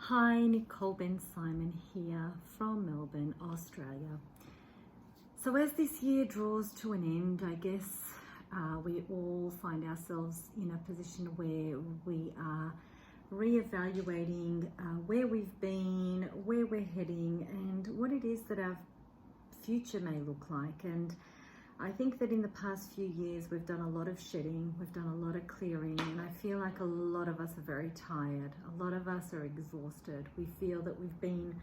Hi, Nicole Ben Simon here from Melbourne, Australia. So as this year draws to an end, I guess we all find ourselves in a position where we are re-evaluating where we've been, where we're heading, and what it is that our future may look like. And I think that in the past few years, we've done a lot of shedding, we've done a lot of clearing, and I feel like a lot of us are very tired. A lot of us are exhausted. We feel that we've been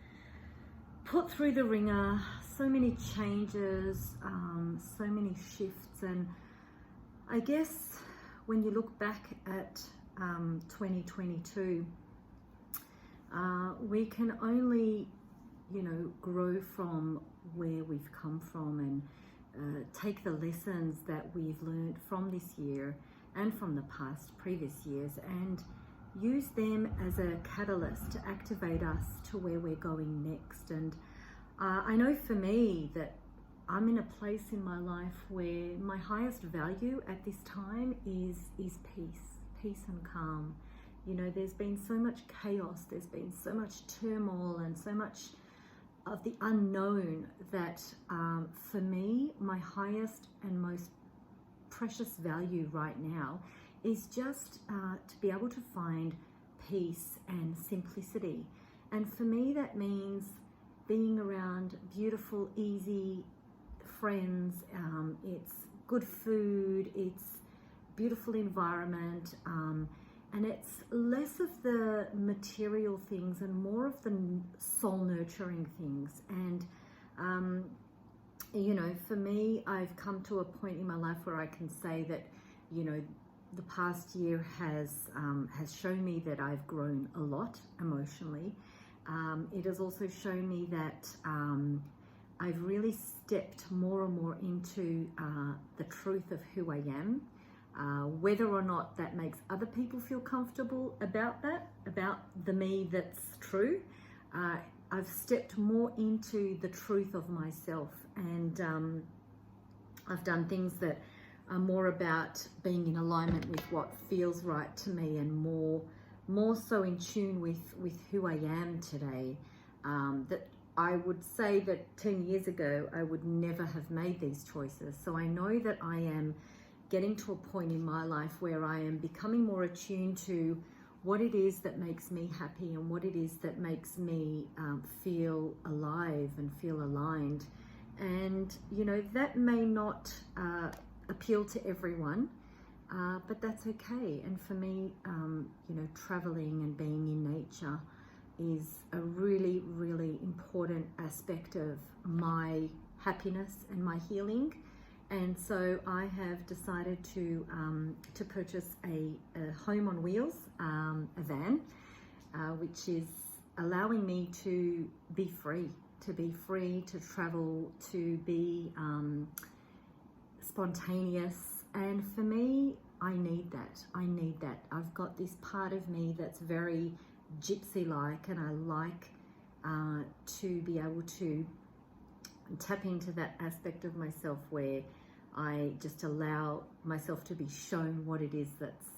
put through the ringer, so many changes, so many shifts. And I guess when you look back at 2022, we can only, grow from where we've come from and take the lessons that we've learned from this year and from the past previous years and use them as a catalyst to activate us to where we're going next. And I know for me that I'm in a place in my life where my highest value at this time is peace and calm. There's been so much chaos, there's been so much turmoil and so much of the unknown that for me, my highest and most precious value right now is just to be able to find peace and simplicity. And for me, that means being around beautiful, easy friends. It's good food, it's beautiful environment, and it's less of the material things and more of the soul nurturing things. And, for me, I've come to a point in my life where I can say that, the past year has shown me that I've grown a lot emotionally. It has also shown me that I've really stepped more and more into the truth of who I am. Whether or not that makes other people feel comfortable about the me that's true, I've stepped more into the truth of myself, and I've done things that are more about being in alignment with what feels right to me and more so in tune with who I am today. That I would say that 10 years ago, I would never have made these choices. So I know that I am getting to a point in my life where I am becoming more attuned to what it is that makes me happy and what it is that makes me feel alive and feel aligned. And, that may not appeal to everyone, but that's okay. And for me, traveling and being in nature is a really, really important aspect of my happiness and my healing. And so I have decided to purchase a home on wheels, a van, which is allowing me to be free, to travel, to be spontaneous. And for me, I need that. I've got this part of me that's very gypsy-like, and I like to be able to tap into that aspect of myself where I just allow myself to be shown what it is that's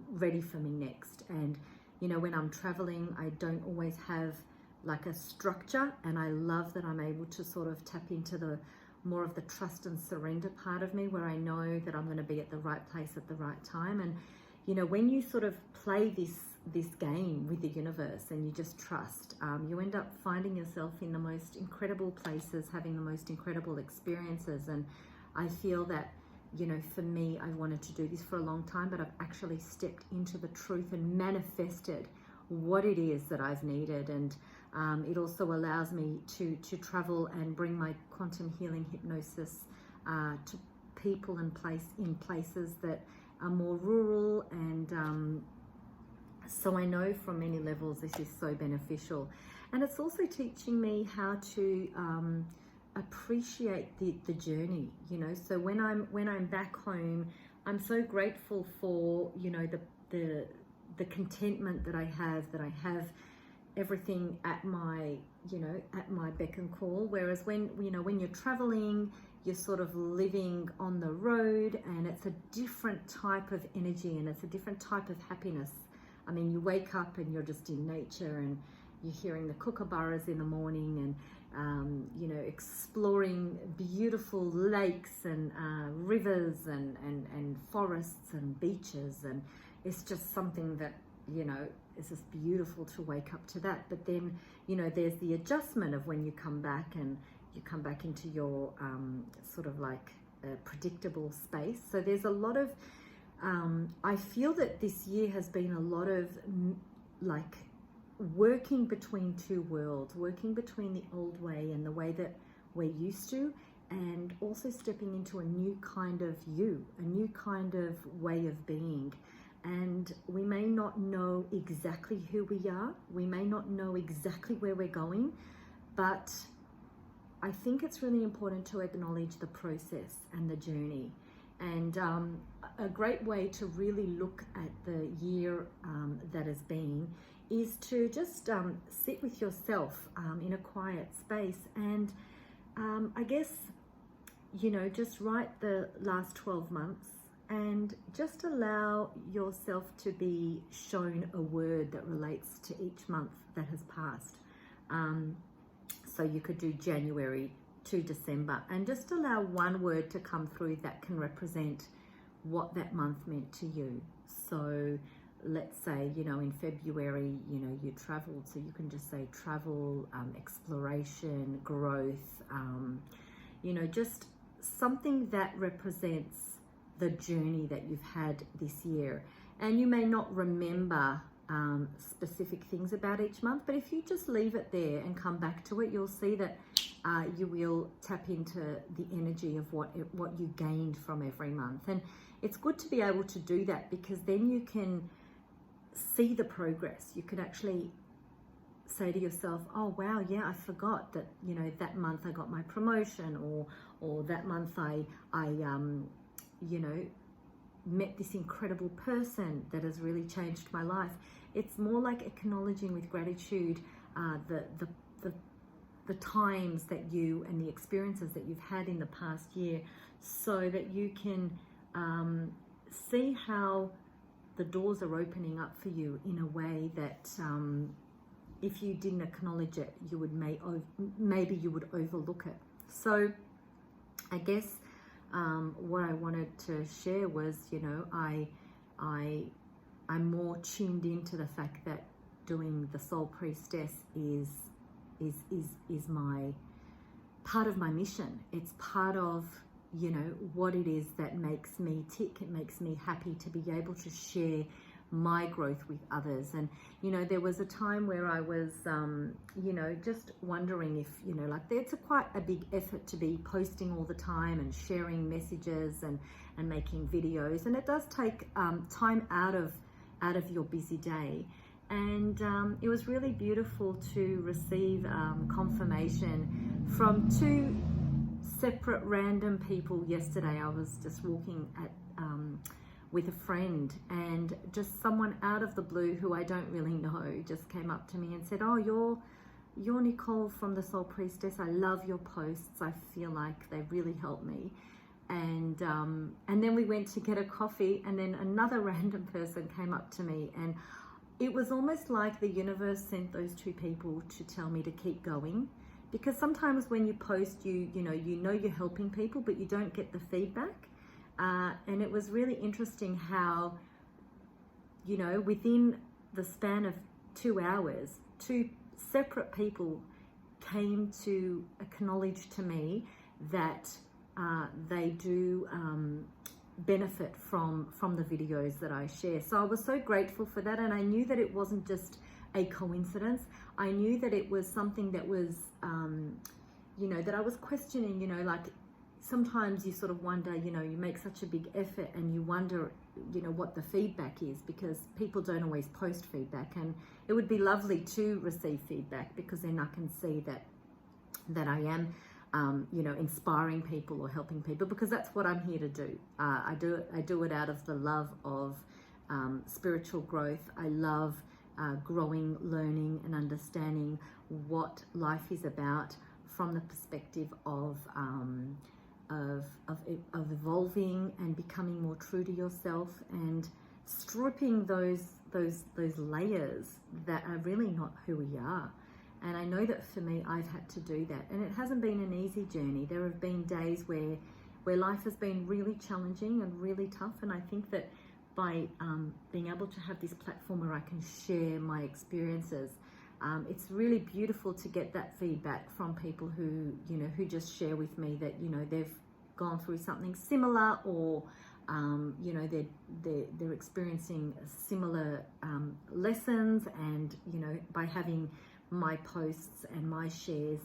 ready for me next. And when I'm traveling, I don't always have like a structure, and I love that I'm able to sort of tap into the more of the trust and surrender part of me, where I know that I'm going to be at the right place at the right time. And when you sort of play this game with the universe and you just trust, you end up finding yourself in the most incredible places, having the most incredible experiences. And I feel that, for me, I wanted to do this for a long time, but I've actually stepped into the truth and manifested what it is that I've needed. And it also allows me to travel and bring my quantum healing hypnosis to people and in places that are more rural. And so I know from many levels this is so beneficial. And it's also teaching me how to appreciate the journey. So when I'm back home, I'm so grateful for the contentment that I have everything at my beck and call. Whereas when you're traveling, you're sort of living on the road, and it's a different type of energy and it's a different type of happiness I mean, you wake up and you're just in nature, and you're hearing the kookaburras in the morning, and you know, exploring beautiful lakes and rivers and forests and beaches, and it's just something that, you know, it's just beautiful to wake up to that. But then, you know, there's the adjustment of when you come back, and you come back into your sort of like predictable space. So there's a lot of I feel that this year has been a lot of like working between two worlds, working between the old way and the way that we're used to, and also stepping into a new kind of you, a new kind of way of being. And we may not know exactly who we are, we may not know exactly where we're going, but I think it's really important to acknowledge the process and the journey. And a great way to really look at the year that has been is to just sit with yourself in a quiet space, and I guess, you know, just write the last 12 months and just allow yourself to be shown a word that relates to each month that has passed. So you could do January to December, and just allow one word to come through that can represent what that month meant to you. So let's say, you know, in February, you know, you traveled, so you can just say travel, exploration, growth, you know, just something that represents the journey that you've had this year. And you may not remember specific things about each month, but if you just leave it there and come back to it, you'll see that you will tap into the energy of what you gained from every month. And it's good to be able to do that, because then you can see the progress. You can actually say to yourself, oh wow, yeah, I forgot that, you know, that month I got my promotion, or that month I you know, met this incredible person that has really changed my life. It's more like acknowledging with gratitude the times that you and the experiences that you've had in the past year, so that you can see how the doors are opening up for you in a way that if you didn't acknowledge it, you would maybe you would overlook it. So I guess what I wanted to share was, you know, I'm more tuned into the fact that doing the Soul Priestess is my part of my mission. It's part of, you know, what it is that makes me tick. It makes me happy to be able to share my growth with others. And, you know, there was a time where I was, you know, just wondering if, you know, like it's quite a big effort to be posting all the time and sharing messages and making videos. And it does take time out of your busy day. And it was really beautiful to receive confirmation from two separate random people yesterday. I was just walking with a friend, and just someone out of the blue who I don't really know just came up to me and said, oh, you're Nicole from the Soul Priestess. I love your posts. I feel like they really help me. And then we went to get a coffee, and then another random person came up to me, and it was almost like the universe sent those two people to tell me to keep going. Because sometimes when you post, you know you're helping people, but you don't get the feedback. And it was really interesting how, you know, within the span of 2 hours, two separate people came to acknowledge to me that they do benefit from the videos that I share. So I was so grateful for that, and I knew that it wasn't just a coincidence. I knew that it was something that was, you know, that I was questioning, you know, like sometimes you sort of wonder, you know, you make such a big effort and you wonder, you know, what the feedback is, because people don't always post feedback. And it would be lovely to receive feedback, because then I can see that I am, you know, inspiring people or helping people, because that's what I'm here to do. I do it out of the love of spiritual growth. I love growing, learning, and understanding what life is about from the perspective of evolving and becoming more true to yourself, and stripping those those layers that are really not who we are. And I know that for me, I've had to do that, and it hasn't been an easy journey. There have been days where life has been really challenging and really tough, and I think that by being able to have this platform where I can share my experiences, it's really beautiful to get that feedback from people who, you know, who just share with me that, you know, they've gone through something similar, or you know, they're experiencing similar lessons, and, you know, by having my posts and my shares,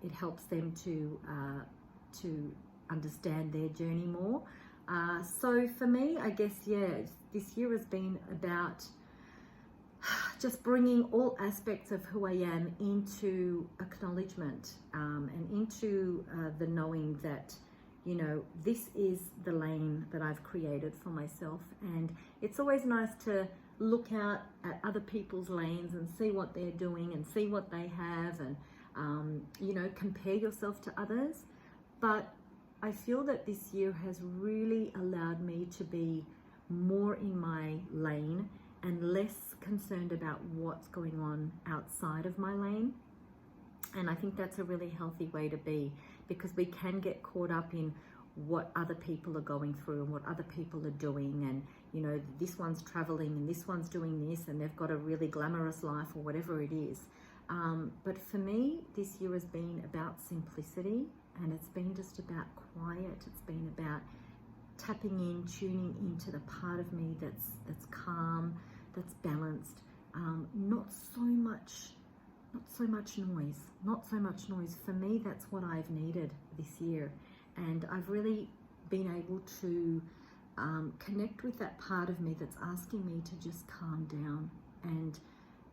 it helps them to understand their journey more. So for me, I guess, yeah, this year has been about just bringing all aspects of who I am into acknowledgement, and into the knowing that, you know, this is the lane that I've created for myself. And it's always nice to look out at other people's lanes and see what they're doing and see what they have, and you know, compare yourself to others. But I feel that this year has really allowed me to be more in my lane and less concerned about what's going on outside of my lane. And I think that's a really healthy way to be, because we can get caught up in what other people are going through and what other people are doing, and, you know, this one's traveling and this one's doing this and they've got a really glamorous life or whatever it is. But for me, this year has been about simplicity, and it's been just about quiet. It's been about tapping in, tuning into the part of me that's calm, that's balanced, not so much noise. For me, that's what I've needed this year. And I've really been able to connect with that part of me that's asking me to just calm down. And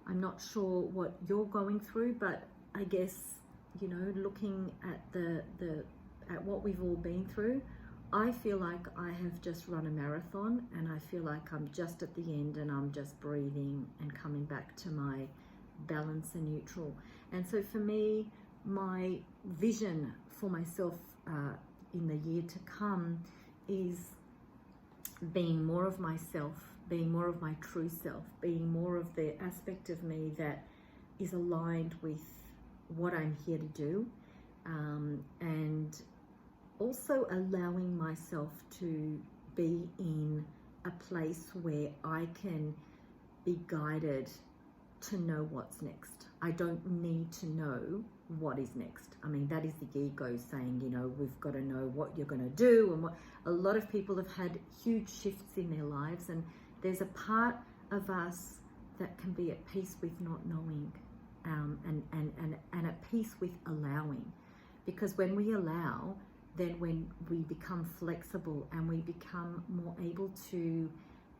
I'm not sure what you're going through, but I guess, you know, looking at at what we've all been through, I feel like I have just run a marathon, and I feel like I'm just at the end, and I'm just breathing and coming back to my balance and neutral. And so for me, my vision for myself in the year to come is being more of myself, being more of my true self, being more of the aspect of me that is aligned with what I'm here to do, and also allowing myself to be in a place where I can be guided to know what's next. I don't need to know what is next. I mean, that is the ego saying, you know, we've got to know what you're going to do. And what a lot of people have had huge shifts in their lives, and there's a part of us that can be at peace with not knowing, and at peace with allowing. Because when we allow, then when we become flexible and we become more able to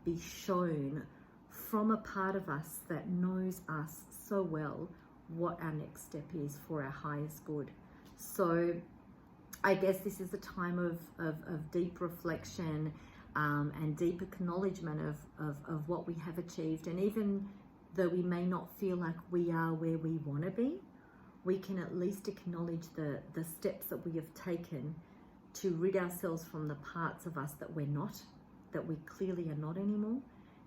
be shown from a part of us that knows us so well what our next step is for our highest good. So I guess this is a time of deep reflection, and deep acknowledgement of what we have achieved. And even though we may not feel like we are where we want to be, we can at least acknowledge the steps that we have taken to rid ourselves from the parts of us that we're not, that we clearly are not anymore,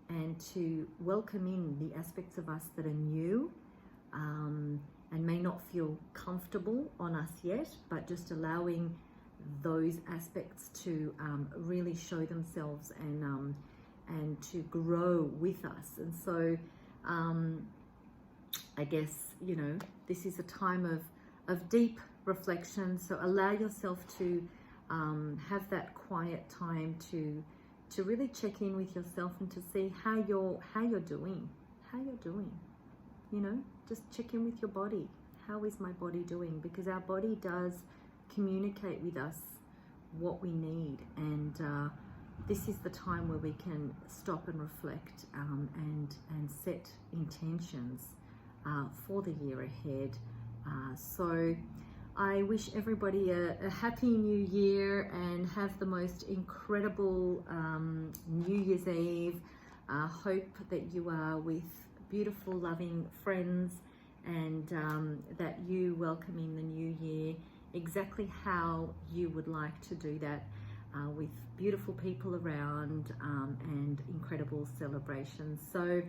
and to welcome in the aspects of us that are new, and may not feel comfortable on us yet, but just allowing those aspects to really show themselves and to grow with us. And so I guess, you know, this is a time of deep reflection. So allow yourself to have that quiet time to really check in with yourself and to see how you're doing. You know, just check in with your body. How is my body doing? Because our body does communicate with us what we need, and this is the time where we can stop and reflect, and set intentions for the year ahead. So I wish everybody a happy new year, and have the most incredible New Year's Eve. Hope that you are with beautiful, loving friends, and that you welcome in the new year exactly how you would like to do that. with beautiful people around and incredible celebrations. So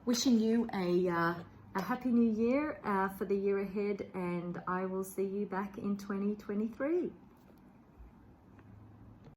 wishing you a happy new year for the year ahead, and I will see you back in 2023.